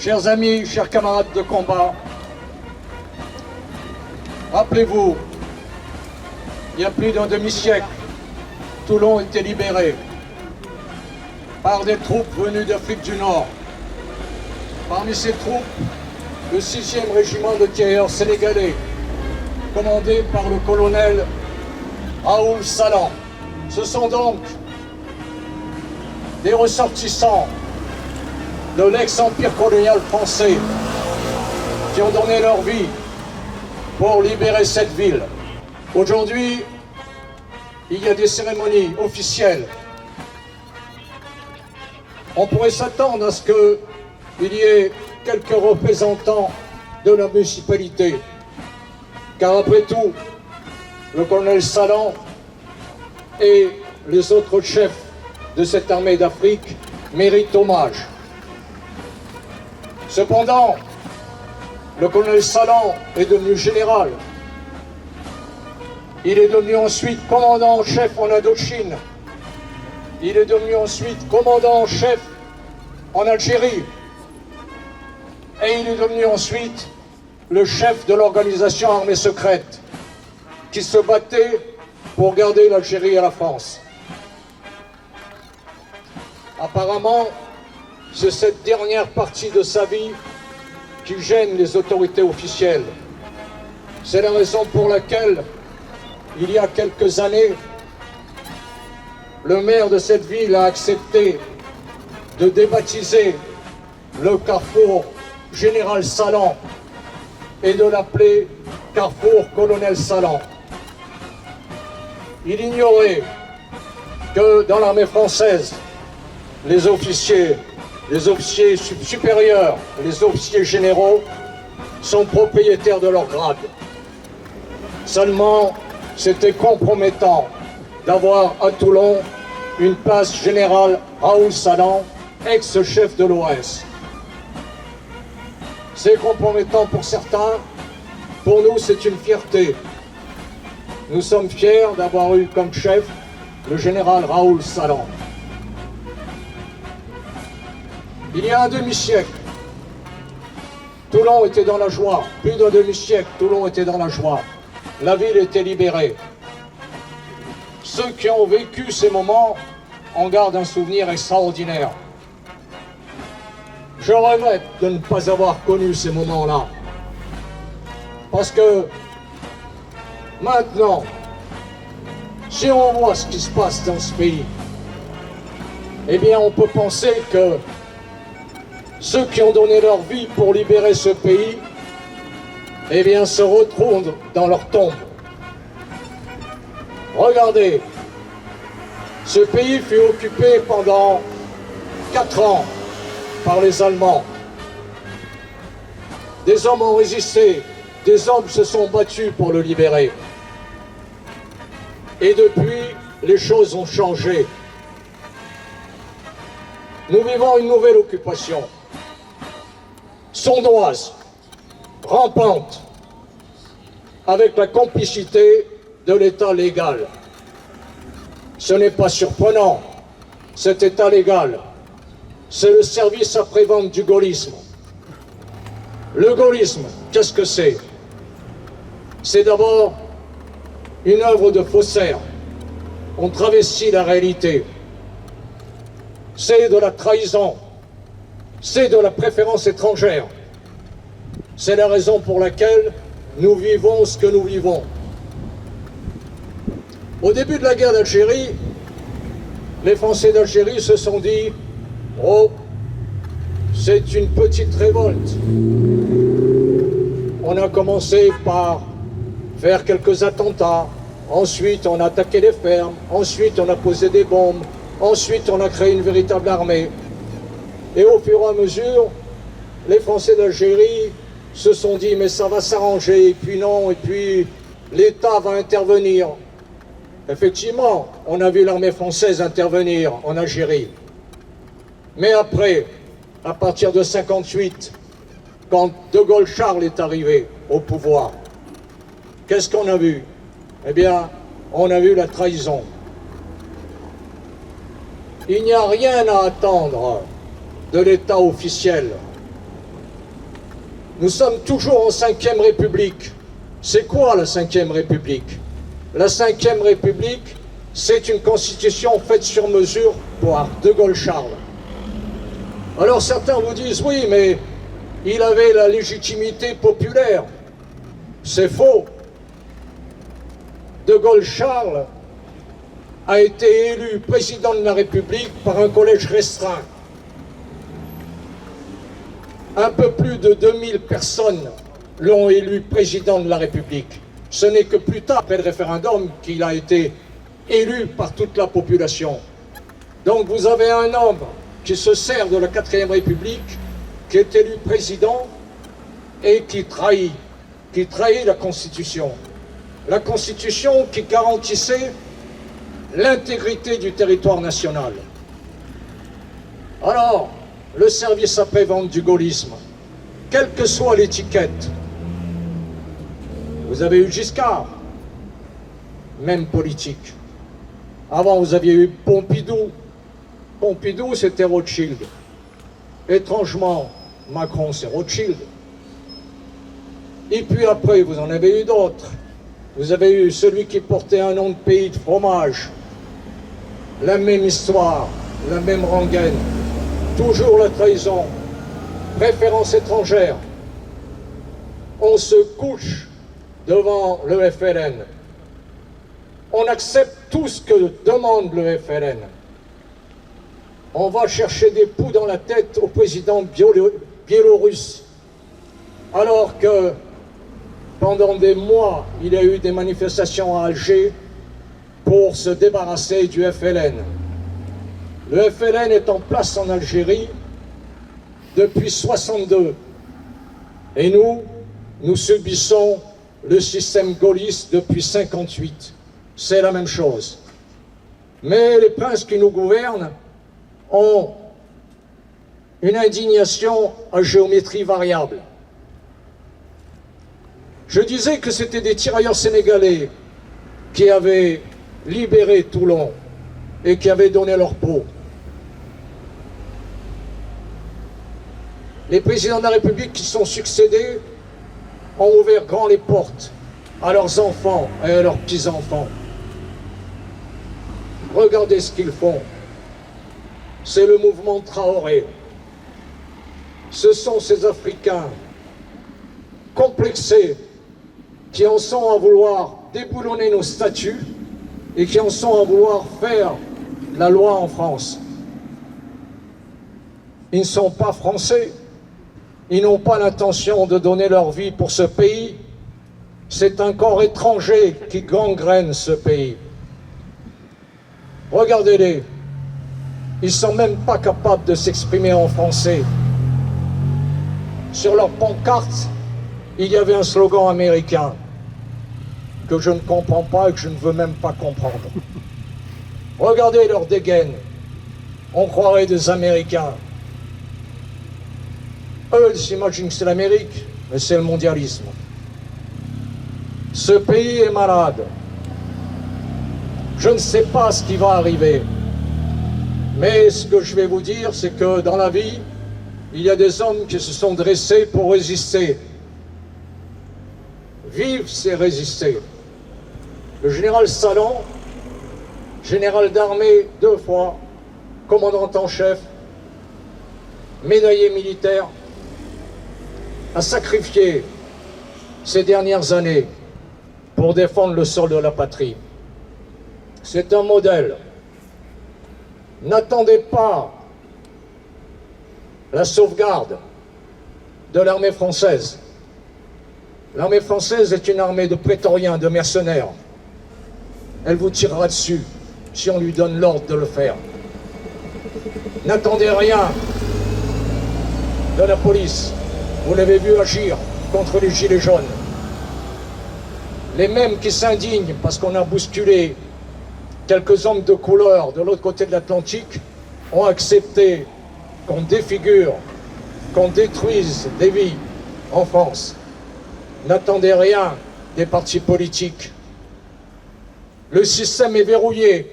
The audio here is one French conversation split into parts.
Chers amis, chers camarades de combat, rappelez-vous, il y a plus d'un demi-siècle, Toulon était libéré par des troupes venues d'Afrique du Nord. Parmi ces troupes, le 6e régiment de tirailleurs sénégalais, commandé par le colonel Raoul Salan. Ce sont donc des ressortissants de l'ex-empire colonial français qui ont donné leur vie pour libérer cette ville. Aujourd'hui, il y a des cérémonies officielles. On pourrait s'attendre à ce qu'il y ait quelques représentants de la municipalité, car après tout, le colonel Salan et les autres chefs de cette armée d'Afrique méritent hommage. Cependant, le colonel Salan est devenu général. Il est devenu ensuite commandant en chef en Indochine. Il est devenu ensuite commandant en chef en Algérie. Et il est devenu ensuite le chef de l'organisation armée secrète qui se battait pour garder l'Algérie à la France. Apparemment, c'est cette dernière partie de sa vie qui gêne les autorités officielles. C'est la raison pour laquelle, il y a quelques années, le maire de cette ville a accepté de débaptiser le carrefour Général Salan et de l'appeler carrefour Colonel Salan. Il ignorait que dans l'armée française, les officiers supérieurs, les officiers généraux sont propriétaires de leur grade. Seulement, c'était compromettant d'avoir à Toulon une place générale Raoul Salan, ex-chef de l'OAS. C'est compromettant pour certains, pour nous c'est une fierté. Nous sommes fiers d'avoir eu comme chef le général Raoul Salan. Il y a un demi-siècle, Toulon était dans la joie. Plus d'un demi-siècle, Toulon était dans la joie. La ville était libérée. Ceux qui ont vécu ces moments en gardent un souvenir extraordinaire. Je regrette de ne pas avoir connu ces moments-là. Parce que maintenant, si on voit ce qui se passe dans ce pays, eh bien on peut penser que ceux qui ont donné leur vie pour libérer ce pays, eh bien se retrouvent dans leur tombe. Regardez, ce pays fut occupé pendant 4 ans par les Allemands. Des hommes ont résisté, des hommes se sont battus pour le libérer. Et depuis, les choses ont changé. Nous vivons une nouvelle occupation, sondoise, rampante, avec la complicité de l'État légal. Ce n'est pas surprenant, cet État légal, c'est le service après-vente du gaullisme. Le gaullisme, qu'est-ce que c'est? C'est d'abord une œuvre de faussaire. On travestit la réalité. C'est de la trahison. C'est de la préférence étrangère. C'est la raison pour laquelle nous vivons ce que nous vivons. Au début de la guerre d'Algérie, les Français d'Algérie se sont dit « Oh, c'est une petite révolte ». On a commencé par faire quelques attentats, ensuite on a attaqué les fermes, ensuite on a posé des bombes, ensuite on a créé une véritable armée. Et au fur et à mesure, les Français d'Algérie se sont dit mais ça va s'arranger, et puis non, et puis l'État va intervenir. Effectivement, on a vu l'armée française intervenir en Algérie. Mais après, à partir de 1958, quand De Gaulle-Charles est arrivé au pouvoir, qu'est-ce qu'on a vu? Eh bien, on a vu la trahison. Il n'y a rien à attendre de l'État officiel. Nous sommes toujours en 5e République. C'est quoi la 5e République? La 5e République, c'est une constitution faite sur mesure par De Gaulle-Charles. Alors certains vous disent, oui, mais il avait la légitimité populaire. C'est faux. De Gaulle-Charles a été élu président de la République par un collège restreint. Un peu plus de 2000 personnes l'ont élu président de la République. Ce n'est que plus tard, après le référendum, qu'il a été élu par toute la population. Donc vous avez un homme qui se sert de la 4e République, qui est élu président et qui trahit la Constitution. La Constitution qui garantissait l'intégrité du territoire national. Alors, le service après-vente du gaullisme, quelle que soit l'étiquette, vous avez eu Giscard, même politique. Avant, vous aviez eu Pompidou. Pompidou, c'était Rothschild. Étrangement, Macron, c'est Rothschild. Et puis après, vous en avez eu d'autres. Vous avez eu celui qui portait un nom de pays de fromage. La même histoire, la même rengaine. Toujours la trahison. Préférence étrangère. On se couche devant le FLN. On accepte tout ce que demande le FLN. On va chercher des poux dans la tête au président biélorusse. Alors que pendant des mois, il y a eu des manifestations à Alger pour se débarrasser du FLN. Le FLN est en place en Algérie depuis 1962. Et nous subissons le système gaulliste depuis 1958. C'est la même chose. Mais les princes qui nous gouvernent ont une indignation à géométrie variable. Je disais que c'était des tirailleurs sénégalais qui avaient libéré Toulon et qui avaient donné leur peau. Les présidents de la République qui sont succédés ont ouvert grand les portes à leurs enfants et à leurs petits-enfants. Regardez ce qu'ils font. C'est le mouvement Traoré. Ce sont ces Africains complexés qui en sont à vouloir déboulonner nos statuts et qui en sont à vouloir faire la loi en France. Ils ne sont pas français. Ils n'ont pas l'intention de donner leur vie pour ce pays. C'est un corps étranger qui gangrène ce pays. Regardez-les. Ils ne sont même pas capables de s'exprimer en français. Sur leur pancarte, il y avait un slogan américain que je ne comprends pas et que je ne veux même pas comprendre. Regardez leur dégaine. On croirait des Américains. Eux, ils s'imaginent que c'est l'Amérique, mais c'est le mondialisme. Ce pays est malade. Je ne sais pas ce qui va arriver. Mais ce que je vais vous dire, c'est que dans la vie, il y a des hommes qui se sont dressés pour résister. Vivre, c'est résister. Le général Salon, général d'armée 2 fois, commandant en chef, médaillé militaire, a sacrifié ces dernières années pour défendre le sol de la patrie. C'est un modèle. N'attendez pas la sauvegarde de l'armée française. L'armée française est une armée de prétoriens, de mercenaires. Elle vous tirera dessus si on lui donne l'ordre de le faire. N'attendez rien de la police. Vous l'avez vu agir contre les gilets jaunes. Les mêmes qui s'indignent parce qu'on a bousculé quelques hommes de couleur de l'autre côté de l'Atlantique ont accepté qu'on défigure, qu'on détruise des vies en France. N'attendez rien des partis politiques. Le système est verrouillé.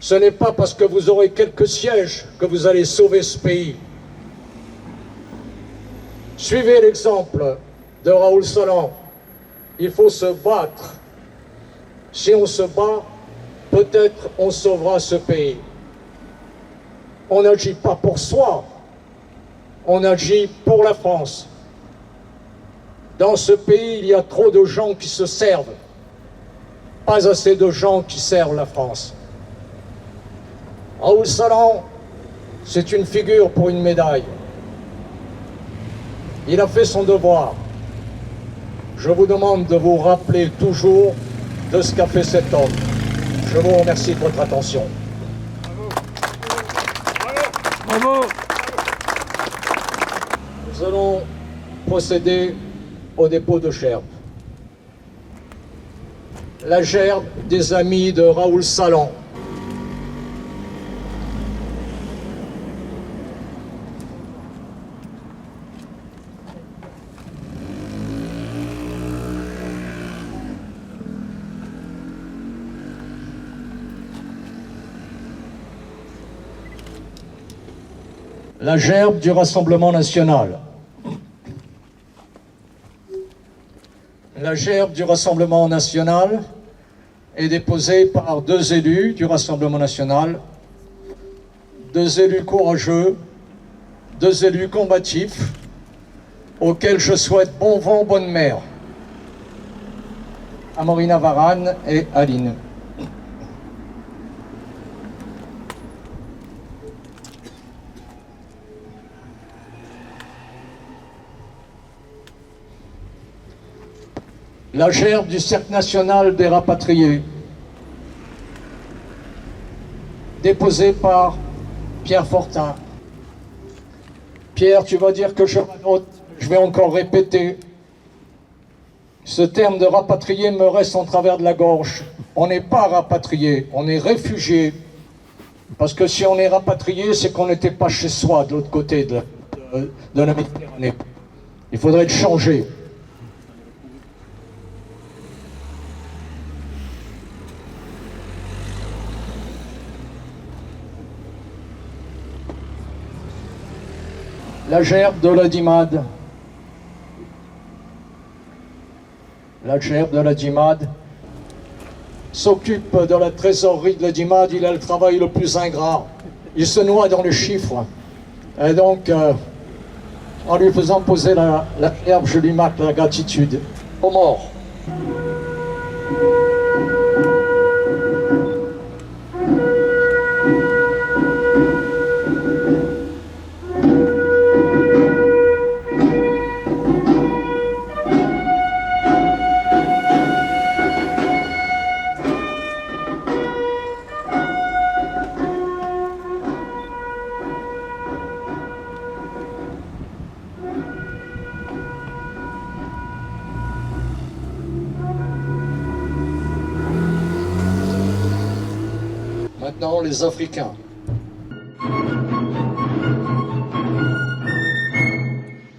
Ce n'est pas parce que vous aurez quelques sièges que vous allez sauver ce pays. Suivez l'exemple de Raoul Salan. Il faut se battre. Si on se bat, peut-être on sauvera ce pays. On n'agit pas pour soi, on agit pour la France. Dans ce pays, il y a trop de gens qui se servent, pas assez de gens qui servent la France. Raoul Salan, c'est une figure pour une médaille. Il a fait son devoir. Je vous demande de vous rappeler toujours de ce qu'a fait cet homme. Je vous remercie de votre attention. Bravo. Nous allons procéder au dépôt de gerbe. La gerbe des amis de Raoul Salan. La gerbe du Rassemblement national. La gerbe du Rassemblement national est déposée par 2 élus du Rassemblement national, 2 élus courageux, 2 élus combatifs, auxquels je souhaite bon vent, bonne mer. Amorina Varane et Aline. La gerbe du Cercle national des rapatriés, déposée par Pierre Fortin. Pierre, tu vas dire que je note, je vais encore répéter. Ce terme de rapatrié me reste en travers de la gorge. On n'est pas rapatrié, on est réfugié. Parce que si on est rapatrié, c'est qu'on n'était pas chez soi, de l'autre côté de la Méditerranée. Il faudrait le changer. La gerbe de la DIMAD. La gerbe de la DIMAD s'occupe de la trésorerie de la DIMAD. Il a le travail le plus ingrat. Il se noie dans les chiffres. Et donc, en lui faisant poser la gerbe, je lui marque la gratitude. Aux morts. Maintenant, les Africains.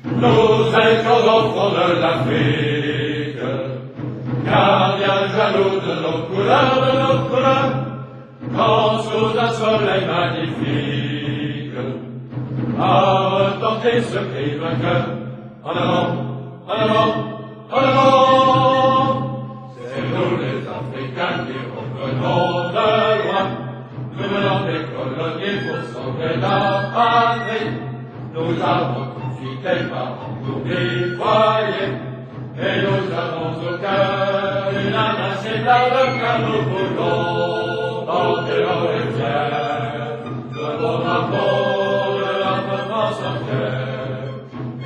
Nous étions enfants de l'Afrique, gardiens jaloux de nos couleurs, quand sous un soleil magnifique, a retenti ce cri vainqueur, en avant, en avant, en avant. C'est nous les Africains qui revenons de loin, nous venons des colonies pour sauver la patrie. Nous avons tout quitté par pour déployer, et nous avons au cœur une âme inséparable car nous voulons porter en rivière le beau drapeau de la France entière.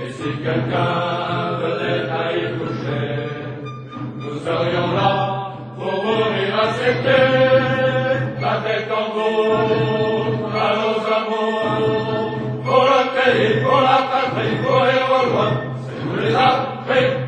Et si quelqu'un venait à y toucher, nous serions là pour mourir accepter. La tête en haut, à nos amours, pour le pays, pour la patrie, pour les loin, c'est nous les Africains.